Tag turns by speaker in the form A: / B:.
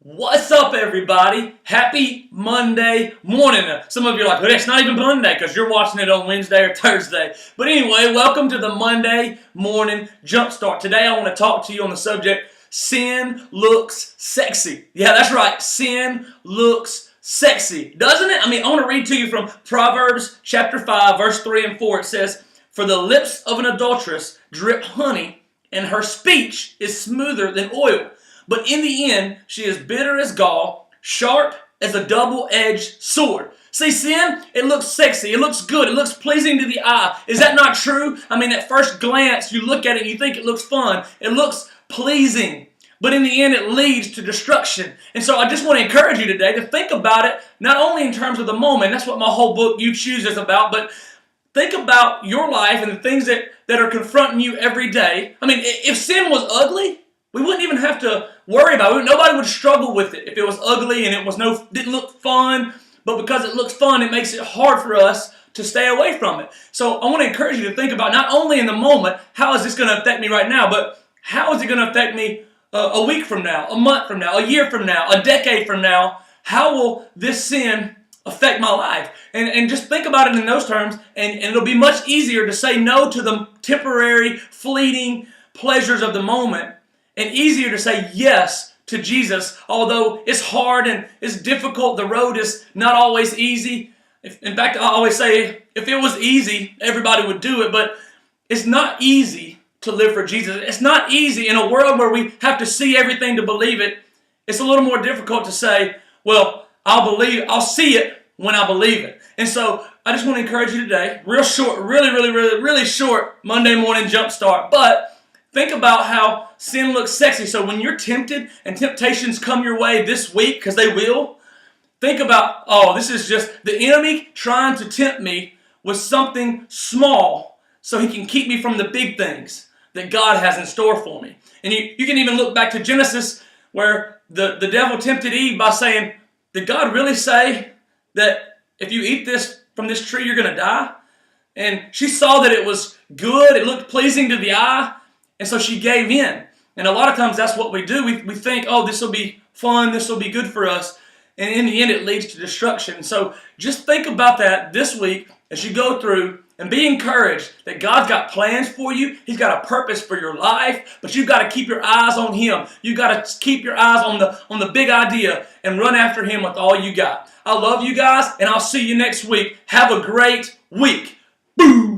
A: What's up, everybody? Happy Monday morning. Some of you are like, well, it's not even Monday because you're watching it on Wednesday or Thursday. But anyway, welcome to the Monday morning Jumpstart. Today I want to talk to you on the subject, sin looks sexy. Yeah, that's right. Sin looks sexy, doesn't it? I want to read to you from Proverbs chapter 5, verse 3 and 4. It says, "For the lips of an adulteress drip honey, and her speech is smoother than oil. But in the end, she is bitter as gall, sharp as a double-edged sword." See, sin, it looks sexy, it looks good, it looks pleasing to the eye. Is that not true? At first glance, you look at it and you think it looks fun. It looks pleasing. But in the end, it leads to destruction. And so I just want to encourage you today to think about it, not only in terms of the moment, that's what my whole book, You Choose, is about, but think about your life and the things that are confronting you every day. If sin was ugly, we wouldn't even have to worry about it. Nobody would struggle with it if it was ugly and it was didn't look fun. But because it looks fun, it makes it hard for us to stay away from it. So I want to encourage you to think about, not only in the moment, how is this going to affect me right now, but how is it going to affect me a week from now, a month from now, a year from now, a decade from now? How will this sin affect my life? And just think about it in those terms, and it'll be much easier to say no to the temporary, fleeting pleasures of the moment, and easier to say yes to Jesus, although it's hard and it's difficult. The road is not always easy. In fact, I always say, if it was easy, everybody would do it, but it's not easy to live for Jesus. It's not easy in a world where we have to see everything to believe it. It's a little more difficult to say, well, I'll see it when I believe it. And so I just want to encourage you today, real short, really short Monday morning jump start, but think about how sin looks sexy. So when you're tempted and temptations come your way this week, because they will, think about, this is just the enemy trying to tempt me with something small so he can keep me from the big things that God has in store for me. And you can even look back to Genesis where the devil tempted Eve by saying, did God really say that if you eat from this tree, you're going to die? And she saw that it was good, it looked pleasing to the eye, and so she gave in. And a lot of times that's what we do. We think, this will be fun, this will be good for us. And in the end, it leads to destruction. So just think about that this week as you go through, and be encouraged that God's got plans for you. He's got a purpose for your life, but you've got to keep your eyes on Him. You've got to keep your eyes on the big idea and run after Him with all you got. I love you guys, and I'll see you next week. Have a great week. Boom!